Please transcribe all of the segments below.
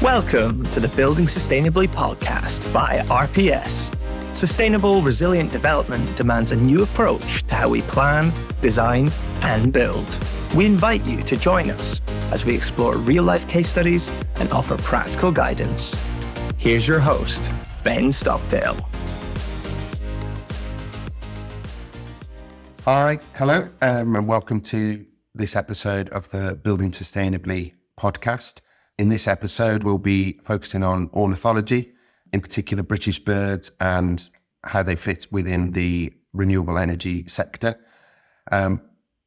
Welcome to the Building Sustainably Podcast by RPS. Sustainable, resilient development demands a new approach to how we plan, design, and build. We invite you to join us as we explore real-life case studies and offer practical guidance. Here's your host, Ben Stockdale. All right, hello, and welcome to this episode of the Building Sustainably Podcast. In this episode, we'll be focusing on ornithology, in particular British birds and how they fit within the renewable energy sector. I'm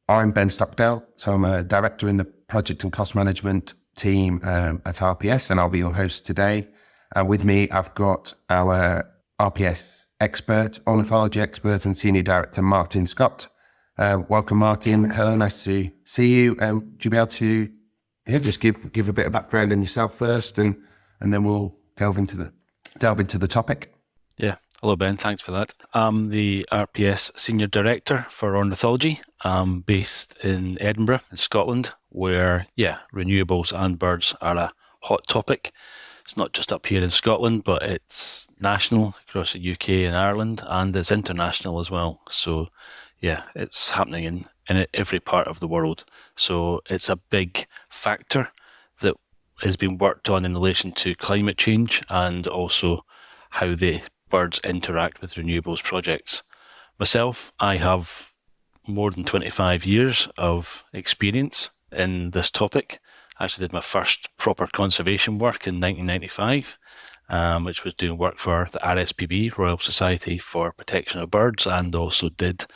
Ben Stockdale, so I'm a director in the project and cost management team at RPS, and I'll be your host today. With me, I've got our RPS expert, ornithology expert and senior director, Martin Scott. Welcome, Martin. Hello, nice to see you. Would you be able to just give a bit of background on yourself first, and then we'll delve into the topic. Yeah. Hello, Ben. Thanks for that. I'm the RPS Senior Director for Ornithology. I'm based in Edinburgh, in Scotland, where, renewables and birds are a hot topic. It's not just up here in Scotland, but it's national across the UK and Ireland, and it's international as well. So, it's happening in every part of the world. So it's a big factor that has been worked on in relation to climate change and also how the birds interact with renewables projects. Myself, I have more than 25 years of experience in this topic. I actually did my first proper conservation work in 1995, which was doing work for the RSPB, Royal Society for Protection of Birds, and also did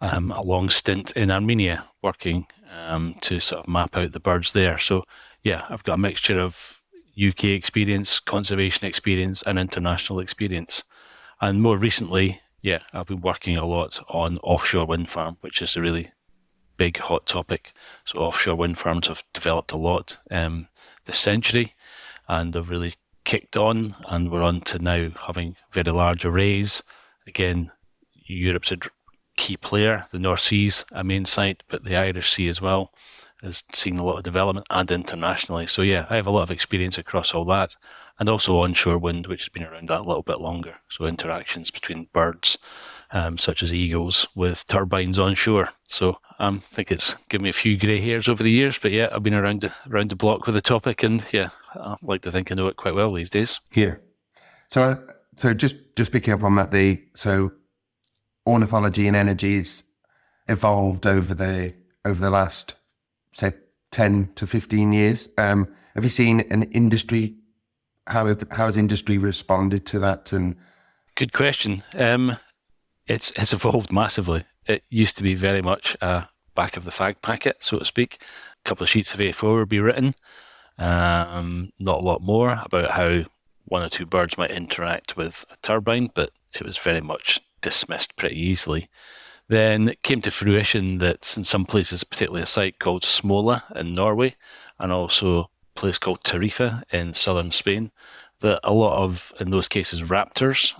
a long stint in Armenia working to sort of map out the birds there. So, I've got a mixture of UK experience, conservation experience, and international experience. And more recently, I've been working a lot on offshore wind farm, which is a really big hot topic. So offshore wind farms have developed a lot this century and have really kicked on, and we're on to now having very large arrays. Again, Europe's a key player. The North Sea's a main site, but the Irish Sea as well has seen a lot of development, and internationally. So I have a lot of experience across all that, and also onshore wind, which has been around that a little bit longer. So interactions between birds, such as eagles, with turbines onshore. So I think it's given me a few grey hairs over the years, but I've been around the block with the topic, and I like to think I know it quite well these days. Yeah. So just picking up on that, ornithology and energies evolved over the last, say, 10 to 15 years. Have you seen an industry? How has industry responded to that? And good question. It's evolved massively. It used to be very much a back of the fag packet, so to speak. A couple of sheets of A4 would be written, not a lot more about how one or two birds might interact with a turbine, but it was very much dismissed pretty easily. Then it came to fruition that in some places, particularly a site called Smola in Norway, and also a place called Tarifa in southern Spain, that a lot of, in those cases, raptors,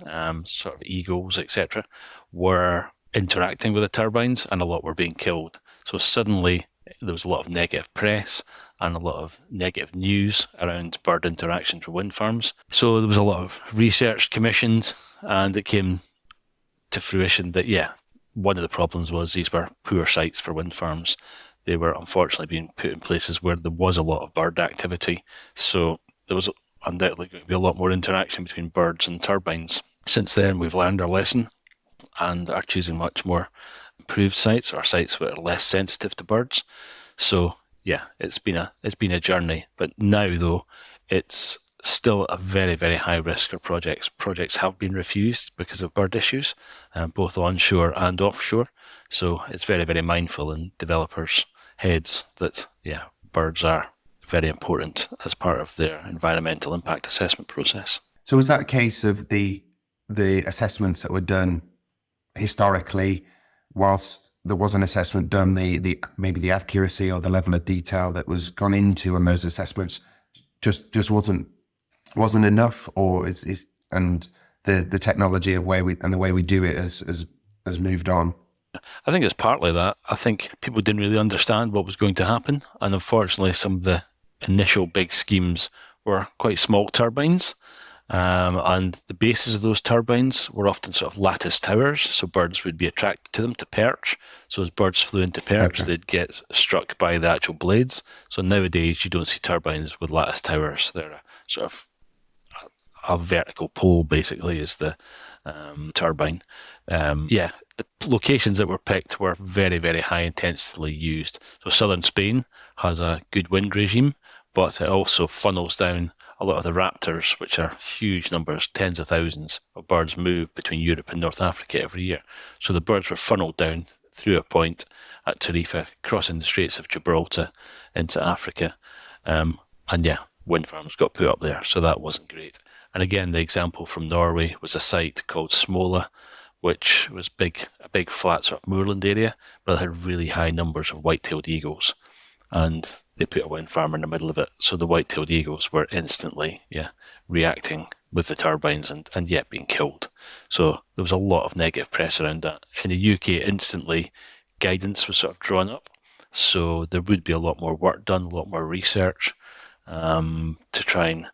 sort of eagles, etc., were interacting with the turbines, and a lot were being killed. So suddenly there was a lot of negative press and a lot of negative news around bird interactions with wind farms. So there was a lot of research commissioned, and it came to fruition that, one of the problems was these were poor sites for wind farms. They were unfortunately being put in places where there was a lot of bird activity. So there was undoubtedly going to be a lot more interaction between birds and turbines. Since then, we've learned our lesson and are choosing much more improved sites, or sites that are less sensitive to birds. So it's been a journey. But now, though, it's still a very, very high risk for projects. Projects have been refused because of bird issues, both onshore and offshore. So it's very, very mindful in developers' heads that, birds are very important as part of their environmental impact assessment process. So was that a case of the assessments that were done historically, whilst there was an assessment done, maybe the accuracy or the level of detail that was gone into on those assessments just wasn't enough, or and the technology of the way we do it has moved on? I think it's partly that. I think people didn't really understand what was going to happen, and unfortunately some of the initial big schemes were quite small turbines. And the bases of those turbines were often sort of lattice towers, so birds would be attracted to them to perch. So as birds flew into perch, they'd get struck by the actual blades. So nowadays you don't see turbines with lattice towers. They're a sort of a vertical pole, basically, is the turbine. The locations that were picked were very, very high intensely used. So southern Spain has a good wind regime, but it also funnels down a lot of the raptors, which are huge numbers, tens of thousands of birds move between Europe and North Africa every year. So the birds were funneled down through a point at Tarifa, crossing the Straits of Gibraltar into Africa. Wind farms got put up there, so that wasn't great. And again, the example from Norway was a site called Smola, which was a big flat sort of moorland area, but it had really high numbers of white-tailed eagles. And they put a wind farm in the middle of it, so the white-tailed eagles were instantly reacting with the turbines and yet being killed. So there was a lot of negative press around that. In the UK, instantly, guidance was sort of drawn up, so there would be a lot more work done, a lot more research to try and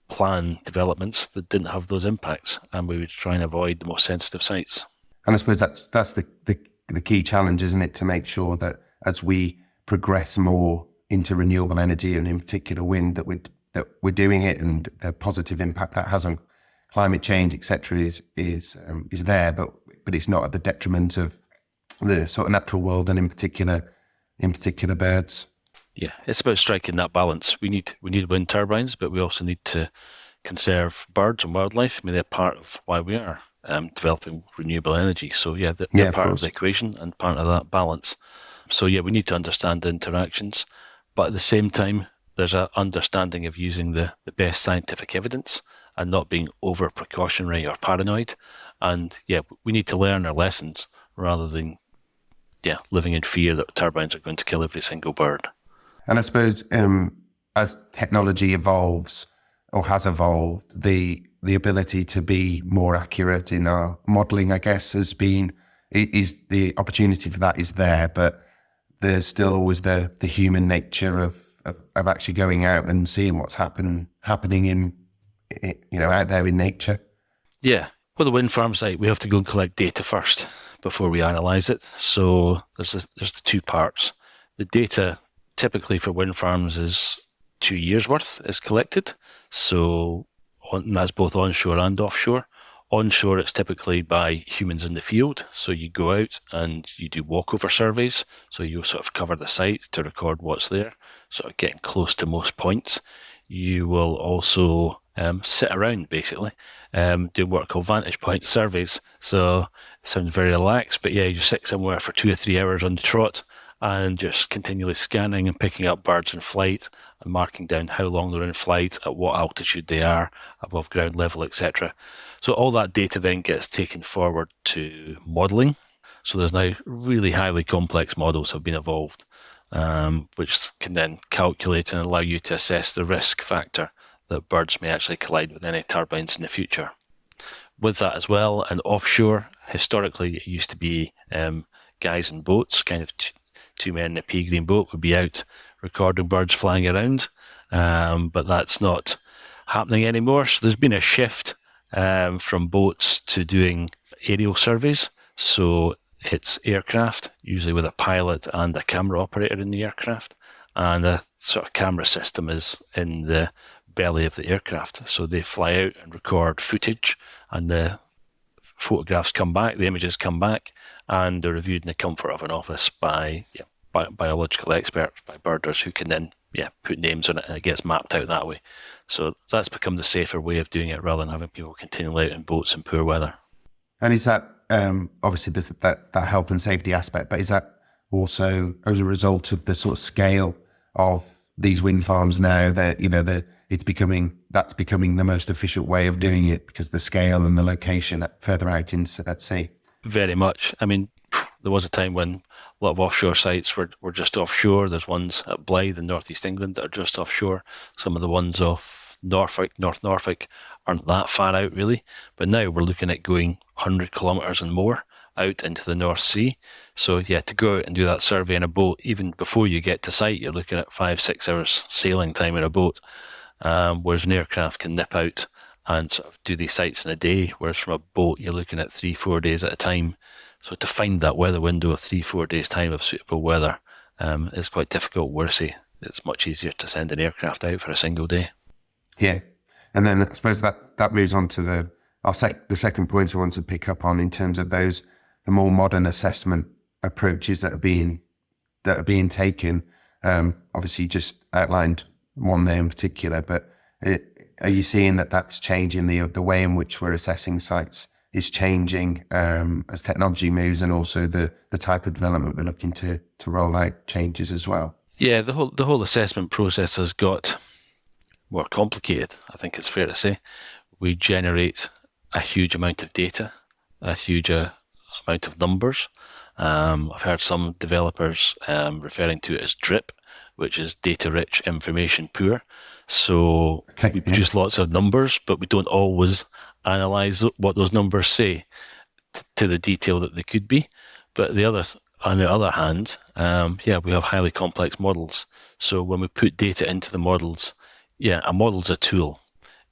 plan developments that didn't have those impacts, and we would try and avoid the most sensitive sites. And I suppose that's the key challenge, isn't it, to make sure that as we progress more into renewable energy, and in particular wind, that we're doing it, and the positive impact that has on climate change, etc., is there, but it's not at the detriment of the sort of natural world, and in particular birds. Yeah, it's about striking that balance. We need wind turbines, but we also need to conserve birds and wildlife. I mean, they're part of why we are developing renewable energy. So they're part of the equation and part of that balance. So we need to understand the interactions, but at the same time, there's an understanding of using the best scientific evidence and not being over precautionary or paranoid. And we need to learn our lessons rather than living in fear that turbines are going to kill every single bird. And I suppose as technology evolves or has evolved, the ability to be more accurate in our modelling, I guess, is the opportunity for that is there, but there's still always the human nature of actually going out and seeing what's happening in out there in nature. Yeah. Well, the wind farm site, we have to go and collect data first before we analyse it. So there's the two parts. The data typically for wind farms is 2 years worth is collected. So that's both onshore and offshore. Onshore, it's typically by humans in the field. So you go out and you do walkover surveys. So you sort of cover the site to record what's there, sort of getting close to most points. You will also sit around, basically, do what are called vantage point surveys. So it sounds very relaxed, but you sit somewhere for 2 or 3 hours on the trot and just continually scanning and picking up birds in flight and marking down how long they're in flight, at what altitude they are, above ground level, etc. So all that data then gets taken forward to modelling. So there's now really highly complex models have been evolved, which can then calculate and allow you to assess the risk factor that birds may actually collide with any turbines in the future. With that as well, and offshore, historically it used to be guys in boats, kind of two men in a pea green boat would be out recording birds flying around, but that's not happening anymore. So there's been a shift from boats to doing aerial surveys. So it's aircraft, usually with a pilot and a camera operator in the aircraft, and a sort of camera system is in the belly of the aircraft. So they fly out and record footage, and the photographs come back, the images come back, and they're reviewed in the comfort of an office by biological experts, by birders who can then put names on it, and it gets mapped out that way. So that's become the safer way of doing it rather than having people continually out in boats in poor weather. And is that obviously there's that health and safety aspect, but is that also as a result of the sort of scale of these wind farms now that that's becoming the most efficient way of doing it because the scale and the location further out at sea? Very much. I mean, there was a time when a lot of offshore sites were just offshore. There's ones at Blythe in northeast England that are just offshore. Some of the ones off North Norfolk aren't that far out really. But now we're looking at going 100 kilometres and more out into the North Sea. So to go out and do that survey in a boat, even before you get to site, you're looking at 5-6 hours sailing time in a boat. whereas an aircraft can nip out and sort of do these sites in a day, whereas from a boat you're looking at 3-4 days at a time. So to find that weather window of 3-4 days time of suitable weather is quite difficult. Whereas it's much easier to send an aircraft out for a single day. Yeah, and then I suppose that moves on to the second point I want to pick up on in terms of the more modern assessment approaches that are being taken. Obviously, you just outlined one there in particular, but are you seeing that that's changing the way in which we're assessing sites is changing as technology moves, and also the type of development we're looking to roll out changes as well? Yeah, the whole assessment process has got more complicated, I think it's fair to say. We generate a huge amount of data, a huge amount of numbers. I've heard some developers referring to it as DRIP, which is data-rich, information-poor. So we produce lots of numbers, but we don't always analyse what those numbers say to the detail that they could be. But on the other hand, we have highly complex models. So when we put data into the models, a model's a tool.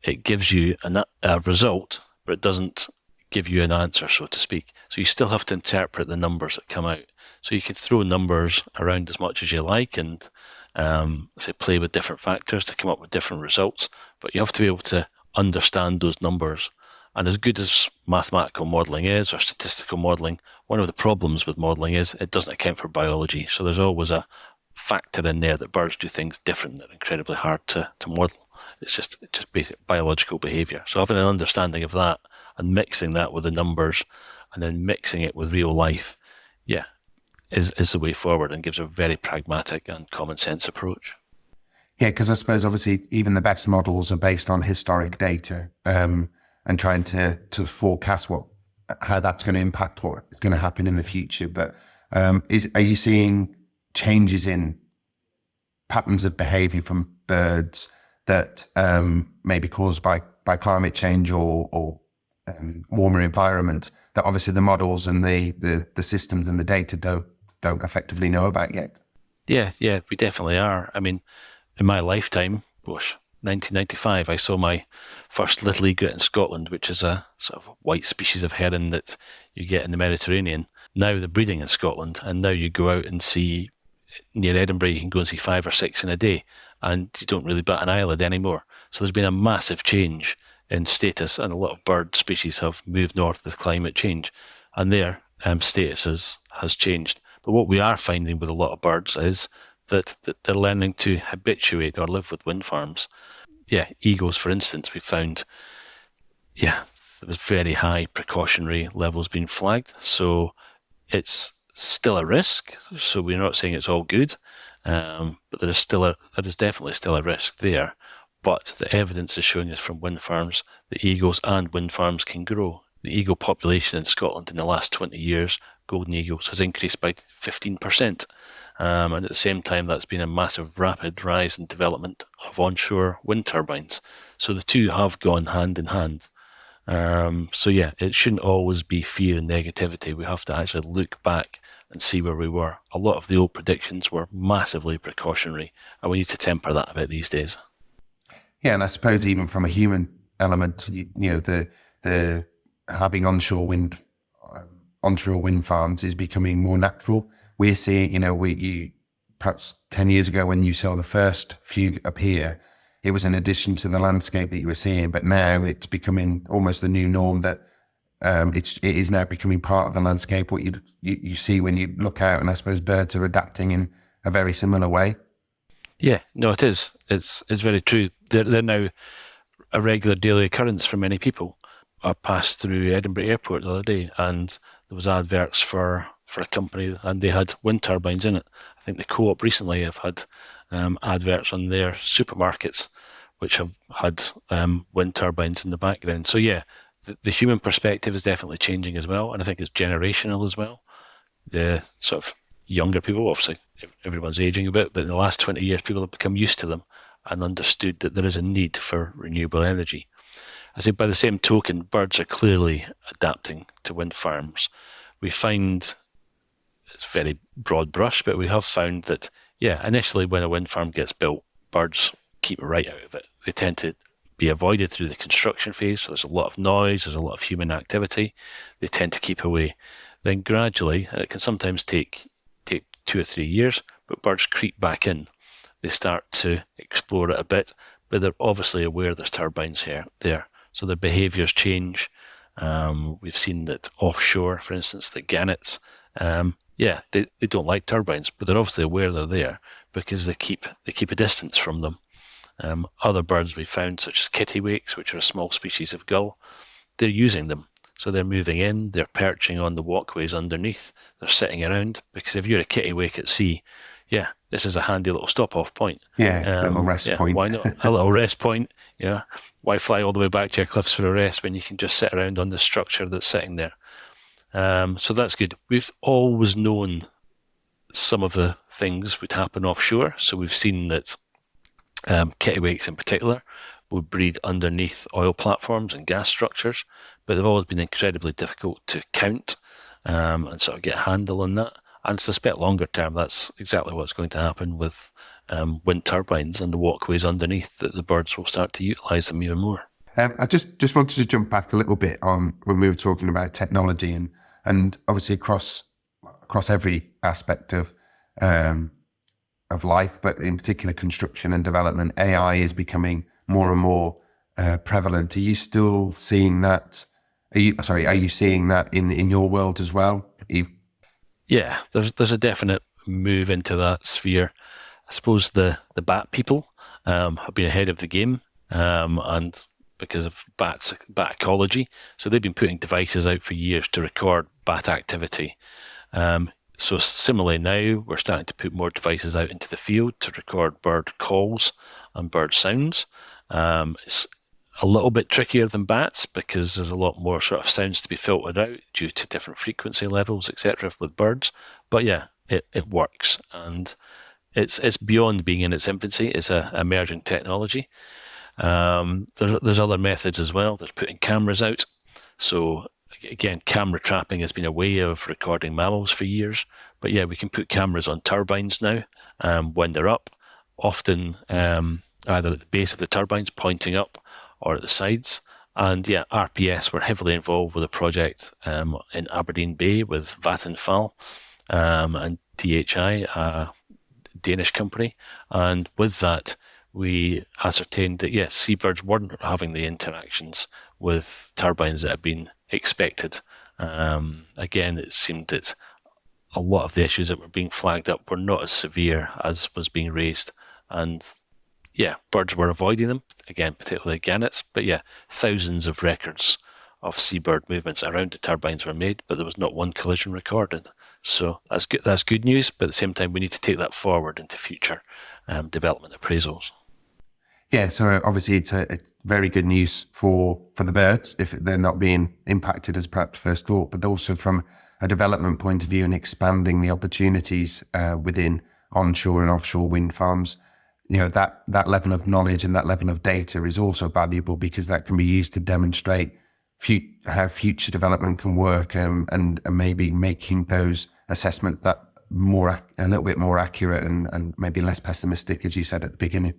It gives you a result, but it doesn't give you an answer, so to speak. So you still have to interpret the numbers that come out. So you can throw numbers around as much as you like and play with different factors to come up with different results, but you have to be able to understand those numbers. And as good as mathematical modelling is, or statistical modelling, one of the problems with modelling is it doesn't account for biology. So there's always a factor in there that birds do things different that are incredibly hard to model. It's just basic biological behaviour. So having an understanding of that and mixing that with the numbers and then mixing it with real life, is the way forward, and gives a very pragmatic and common sense approach. Yeah, because I suppose obviously even the best models are based on historic data and trying to forecast how that's going to impact what is going to happen in the future. But are you seeing changes in patterns of behaviour from birds that may be caused by climate change or warmer environment that obviously the models and the systems and the data don't effectively know about yet? Yeah, we definitely are. I mean, in my lifetime, 1995, I saw my first little egret in Scotland, which is a sort of white species of heron that you get in the Mediterranean. Now they're breeding in Scotland, and now you go out and see, near Edinburgh, you can go and see 5 or 6 in a day, and you don't really bat an eyelid anymore. So there's been a massive change in status, and a lot of bird species have moved north with climate change, and their status has changed. But what we are finding with a lot of birds is that they're learning to habituate or live with wind farms. Yeah, eagles, for instance, we found, there was very high precautionary levels being flagged. So it's still a risk. So we're not saying it's all good, but there is definitely still a risk there. But the evidence is showing us from wind farms that eagles and wind farms can grow. The eagle population in Scotland in the last 20 years, golden eagles, has increased by 15%. And at the same time, that's been a massive rapid rise in development of onshore wind turbines. So the two have gone hand in hand. It shouldn't always be fear and negativity. We have to actually look back and see where we were. A lot of the old predictions were massively precautionary, and we need to temper that a bit these days. Yeah, and I suppose even from a human element, the having onshore wind farms is becoming more natural. We're seeing, perhaps 10 years ago when you saw the first few appear, it was an addition to the landscape that you were seeing, but now it's becoming almost the new norm that it is now becoming part of the landscape, what you see when you look out, and I suppose birds are adapting in a very similar way. Yeah, no, it is. It's very true. They're now a regular daily occurrence for many people. I passed through Edinburgh Airport the other day, and there was adverts for a company, and they had wind turbines in it. I think the Co-op recently have had adverts on their supermarkets, which have had wind turbines in the background. So the human perspective is definitely changing as well, and I think it's generational as well. The sort of younger people, obviously everyone's aging a bit, but in the last 20 years, people have become used to them and understood that there is a need for renewable energy. I say by the same token, birds are clearly adapting to wind farms. We find, it's very broad brush, but we have found that, initially when a wind farm gets built, birds keep right out of it. they tend to be avoided through the construction phase. So there's a lot of noise, there's a lot of human activity. They tend to keep away. Then gradually, and it can sometimes take 2 or 3 years, but birds creep back in. They start to explore it a bit, but they're obviously aware there's turbines there. So their behaviours change. We've seen that offshore, for instance, the gannets, they don't like turbines, but they're obviously aware they're there because they keep a distance from them. Other birds we found, such as kittiwakes, which are a small species of gull, they're using them. So they're moving in, they're perching on the walkways underneath, they're sitting around, because if you're a kittiwake at sea, this is a handy little stop-off point. A little rest point. Why not? A little rest point, Why fly all the way back to your cliffs for a rest when you can just sit around on the structure that's sitting there? So that's good. We've always known some of the things would happen offshore. So we've seen that kittiwakes in particular would breed underneath oil platforms and gas structures, but they've always been incredibly difficult to count and sort of get a handle on that. And I suspect longer term, that's exactly what's going to happen with wind turbines and the walkways underneath, that the birds will start to utilise them even more. I just wanted to jump back a little bit on when we were talking about technology and obviously across every aspect of life, but in particular construction and development, AI is becoming more and more prevalent. Are you still seeing that? Are you seeing that in your world as well? Yeah, there's a definite move into that sphere. I suppose the bat people have been ahead of the game, and because of bat ecology, so they've been putting devices out for years to record bat activity. So similarly now, we're starting to put more devices out into the field to record bird calls and bird sounds. It's a little bit trickier than bats because there's a lot more sort of sounds to be filtered out due to different frequency levels, etc. with birds. But it works, and it's beyond being in its infancy. It's an emerging technology. There's other methods as well. There's putting cameras out. So again, camera trapping has been a way of recording mammals for years. But we can put cameras on turbines now when they're up, often either at the base of the turbines pointing up or at the sides. And RPS were heavily involved with a project in Aberdeen Bay with Vattenfall and DHI, a Danish company. And with that, we ascertained that, seabirds weren't having the interactions with turbines that had been expected. Again, it seemed that a lot of the issues that were being flagged up were not as severe as was being raised. And birds were avoiding them, again, particularly gannets. But thousands of records of seabird movements around the turbines were made, but there was not one collision recorded. So that's good news, but at the same time, we need to take that forward into future development appraisals. Yeah, so obviously it's very good news for the birds if they're not being impacted as perhaps first thought, but also from a development point of view and expanding the opportunities within onshore and offshore wind farms. That level of knowledge and that level of data is also valuable because that can be used to demonstrate how future development can work and maybe making those assessments a little bit more accurate and maybe less pessimistic, as you said at the beginning.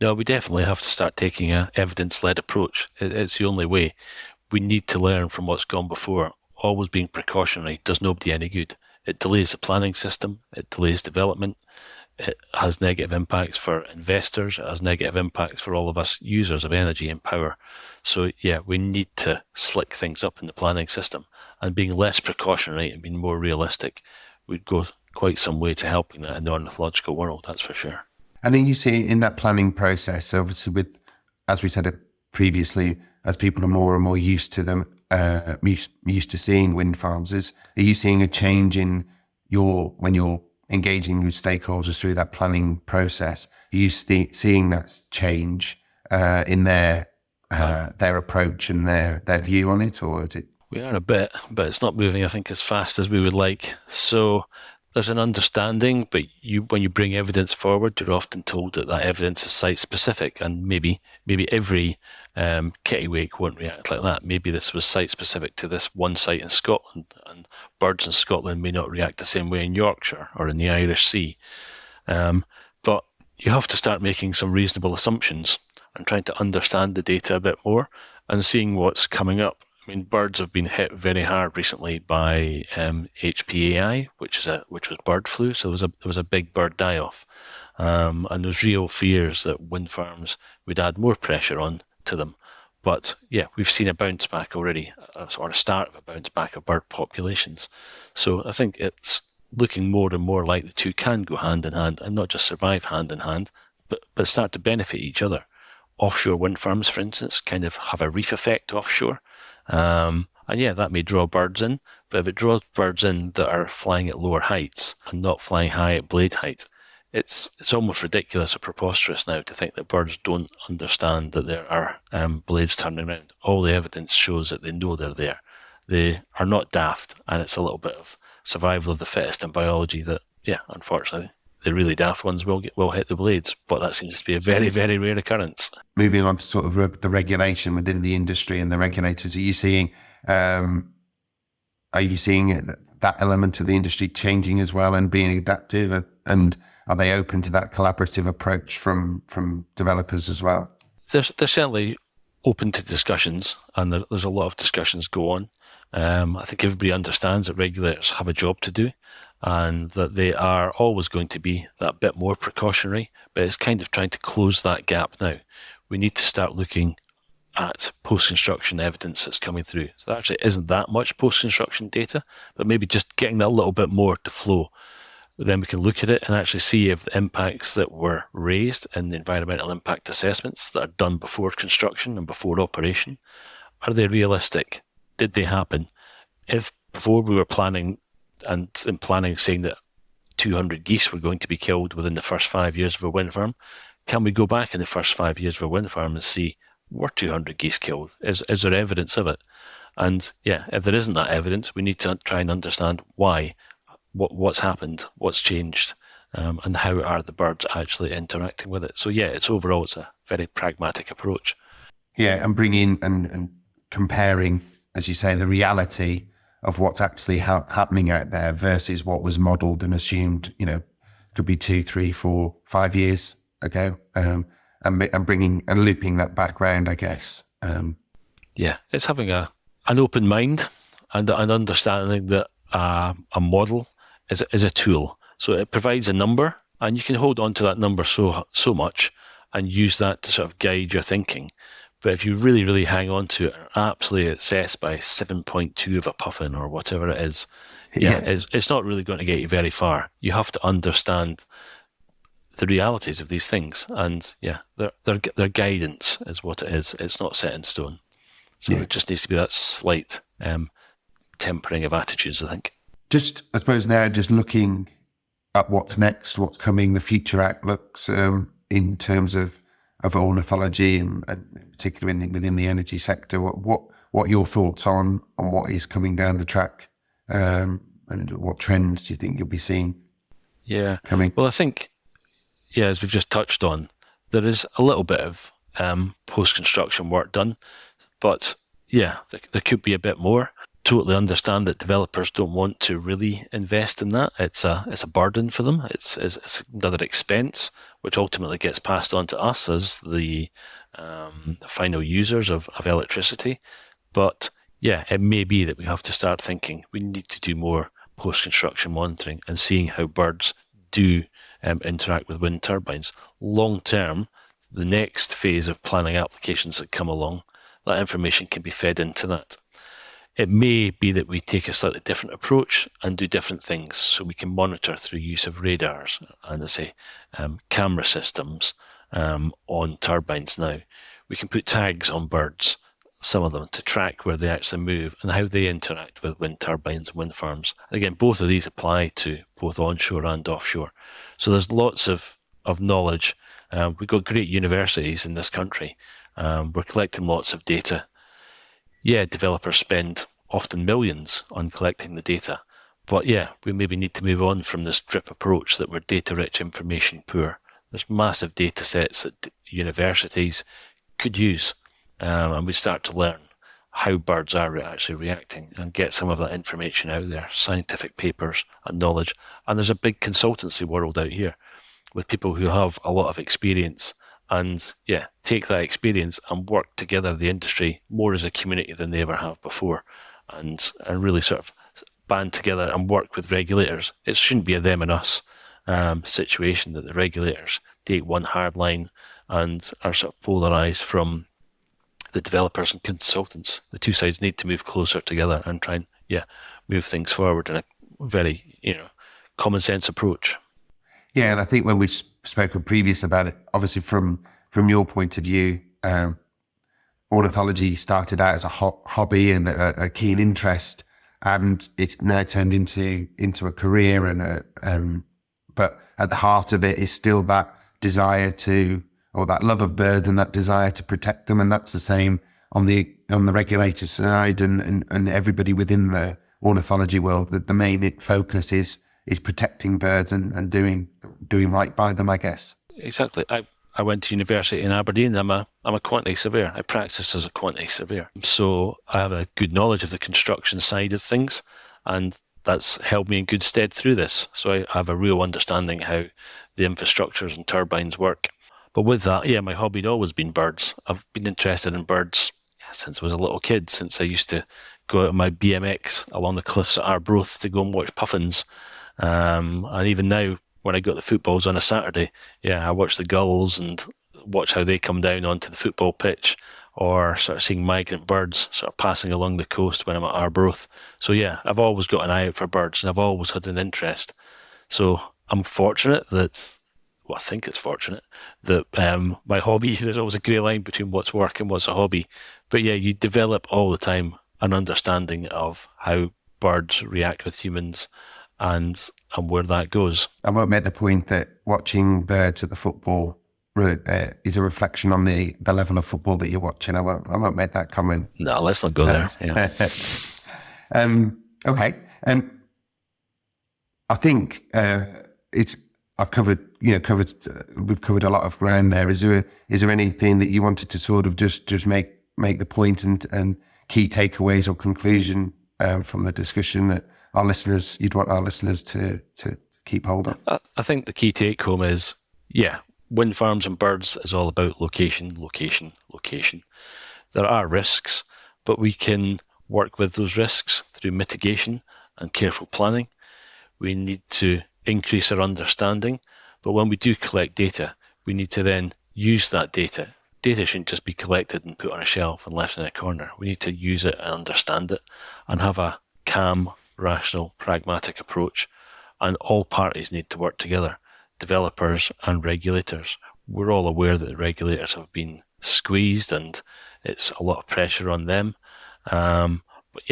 No, we definitely have to start taking an evidence-led approach. It's the only way. We need to learn from what's gone before. Always being precautionary does nobody any good. It delays the planning system. It delays development. It has negative impacts for investors. It has negative impacts for all of us users of energy and power. So we need to slick things up in the planning system, and being less precautionary and being more realistic would go quite some way to helping that in the ornithological world, that's for sure. And then you see in that planning process, obviously with, as we said it previously, as people are more and more used to them, used to seeing wind farms, are you seeing a change in when you're engaging with stakeholders through that planning process? Are you seeing that change in their approach and their view on it, or is it? We are a bit, but it's not moving, I think, as fast as we would like. So there's an understanding, but when you bring evidence forward, you're often told that evidence is site-specific, and maybe every kittiwake won't react like that. Maybe this was site-specific to this one site in Scotland, and birds in Scotland may not react the same way in Yorkshire or in the Irish Sea. But you have to start making some reasonable assumptions, and trying to understand the data a bit more and seeing what's coming up. I mean, birds have been hit very hard recently by HPAI, which was bird flu. So there was a big bird die-off, and there's real fears that wind farms would add more pressure on to them. But yeah, we've seen a bounce back already, or a start of a bounce back of bird populations. So I think it's looking more and more like the two can go hand in hand, and not just survive hand in hand, but start to benefit each other. Offshore wind farms, for instance, kind of have a reef effect offshore. And yeah, that may draw birds in, but if it draws birds in that are flying at lower heights and not flying high at blade height, it's almost ridiculous or preposterous now to think that birds don't understand that there are blades turning around. All the evidence shows that they know they're there. They are not daft, and it's a little bit of survival of the fittest in biology that, yeah, unfortunately, the really daft ones will hit the blades, but that seems to be a very, very rare occurrence. Moving on to sort of the regulation within the industry and the regulators, are you seeing that element of the industry changing as well and being adaptive, and are they open to that collaborative approach from developers as well? They're certainly open to discussions, and there's a lot of discussions go on. I think everybody understands that regulators have a job to do, and that they are always going to be that bit more precautionary, but it's kind of trying to close that gap now. We need to start looking at post-construction evidence that's coming through. So there actually isn't that much post-construction data, but maybe just getting that little bit more to flow. Then we can look at it and actually see if the impacts that were raised in the environmental impact assessments that are done before construction and before operation, are they realistic? Did they happen? If before we were planning saying that 200 geese were going to be killed within the first 5 years of a wind farm, can we go back in the first 5 years of a wind farm and see, were 200 geese killed? Is there evidence of it? And yeah, if there isn't that evidence, we need to try and understand why, what's happened, what's changed, and how are the birds actually interacting with it. So yeah, it's a very pragmatic approach. Yeah, and bringing and comparing, as you say, the reality of what's actually happening out there versus what was modelled and assumed, could be 2, 3, 4, 5 years ago, and bringing and looping that background, I guess. Yeah, it's having an open mind and understanding that a model is a tool. So it provides a number, and you can hold on to that number so much and use that to sort of guide your thinking. But if you really, really hang on to it, absolutely assessed by 7.2 of a puffin or whatever it is, it's not really going to get you very far. You have to understand the realities of these things, and yeah, their guidance is what it is. It's not set in stone. So it just needs to be that slight tempering of attitudes, I think. Just, I suppose now, just looking at what's next, what's coming, the future outlooks in terms of ornithology and particularly within the energy sector. What are your thoughts on what is coming down the track, and what trends do you think you'll be seeing? Yeah, coming. Well, I think, as we've just touched on, there is a little bit of post-construction work done, but there could be a bit more. Totally understand that developers don't want to really invest in that. It's a burden for them. It's another expense, which ultimately gets passed on to us as the final users of electricity. But yeah, it may be that we have to start thinking we need to do more post-construction monitoring and seeing how birds do interact with wind turbines. Long term, the next phase of planning applications that come along, that information can be fed into that. It may be that we take a slightly different approach and do different things, so we can monitor through use of radars and, as I say, camera systems on turbines now. We can put tags on birds, some of them, to track where they actually move and how they interact with wind turbines and wind farms. And again, both of these apply to both onshore and offshore. So there's lots of knowledge. We've got great universities in this country. We're collecting lots of data. Yeah, developers spend often millions on collecting the data. But yeah, we maybe need to move on from this drip approach that we're data-rich, information poor. There's massive data sets that universities could use, and we start to learn how birds are actually reacting and get some of that information out there, scientific papers and knowledge. And there's a big consultancy world out here with people who have a lot of experience and take that experience and work together, the industry, more as a community than they ever have before, and really sort of band together and work with regulators. It shouldn't be a them and us situation that the regulators take one hard line and are sort of polarised from the developers and consultants. The two sides need to move closer together and try and move things forward in a very common sense approach. Yeah, and I think when we've spoken previous about it, obviously from your point of view, ornithology started out as a hobby and a keen interest, and it's now turned into a career. And but at the heart of it is still that desire or that love of birds and that desire to protect them, and that's the same on the regulator side and everybody within the ornithology world. That the main focus is protecting birds and doing right by them, I guess. Exactly. I went to university in Aberdeen. I'm a quantity surveyor. I practice as a quantity surveyor. So I have a good knowledge of the construction side of things, and that's held me in good stead through this. So I have a real understanding how the infrastructures and turbines work. But with that, my hobby had always been birds. I've been interested in birds since I was a little kid, since I used to go out on my BMX along the cliffs at Arbroath to go and watch puffins. And even now, when I go to the footballs on a Saturday, I watch the gulls and watch how they come down onto the football pitch, or sort of seeing migrant birds sort of passing along the coast when I'm at Arbroath. So I've always got an eye out for birds, and I've always had an interest. So I'm fortunate that, I think it's fortunate that my hobby, there's always a grey line between what's work and what's a hobby. But you develop all the time an understanding of how birds react with humans and where that goes. I won't make the point that watching birds at the football is a reflection on the level of football that you're watching. I won't make that comment. No, let's not go there. Okay. I think we've covered a lot of ground there. Is there anything that you wanted to sort of just make the point and key takeaways or conclusion from the discussion that you'd want our listeners to keep hold of? I think the key take home is, wind farms and birds is all about location. There are risks, but we can work with those risks through mitigation and careful planning. We need to increase our understanding, but when we do collect data, we need to then use that data. Data shouldn't just be collected and put on a shelf and left in a corner. We need to use it and understand it and have a calm, rational, pragmatic approach. And all parties need to work together, developers and regulators. We're all aware that the regulators have been squeezed and it's a lot of pressure on them. But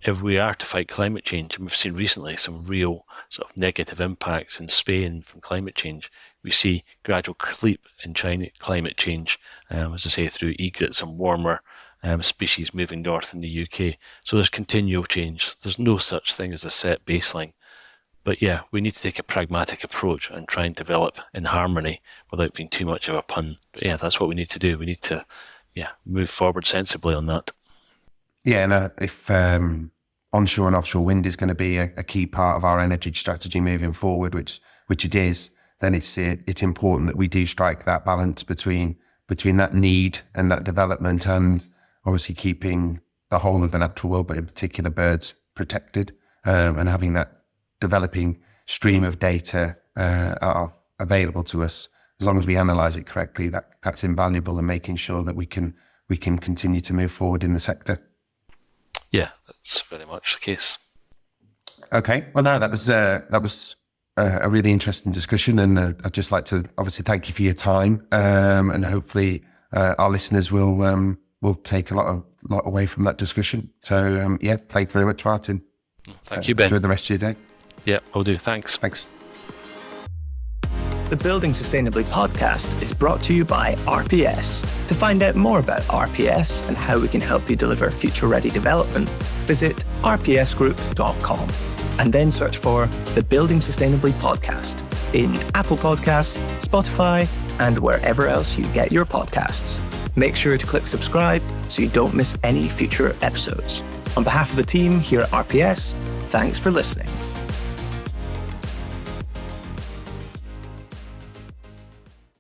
if we are to fight climate change, and we've seen recently some real sort of negative impacts in Spain from climate change, we see gradual creep in climate change, as I say, through egrets and warmer species moving north in the UK. So there's continual change. There's no such thing as a set baseline. But we need to take a pragmatic approach and try and develop in harmony without being too much of a pun. But that's what we need to do. We need to move forward sensibly on that. Yeah, and if onshore and offshore wind is going to be a key part of our energy strategy moving forward, which it is, then it's important that we do strike that balance between that need and that development, and obviously keeping the whole of the natural world, but in particular birds, protected, and having that developing stream of data are available to us. As long as we analyse it correctly, that's invaluable in making sure that we can continue to move forward in the sector. Yeah, that's very much the case. Okay, well, no, that was a really interesting discussion, and I'd just like to obviously thank you for your time, and hopefully our listeners will take a lot away from that discussion. So thank you very much, Martin. Thank you, Ben. Enjoy the rest of your day. Yeah, will do. Thanks. The Building Sustainably podcast is brought to you by RPS. To find out more about RPS and how we can help you deliver future-ready development, visit rpsgroup.com and then search for the Building Sustainably podcast in Apple Podcasts, Spotify, and wherever else you get your podcasts. Make sure to click subscribe so you don't miss any future episodes. On behalf of the team here at RPS, thanks for listening.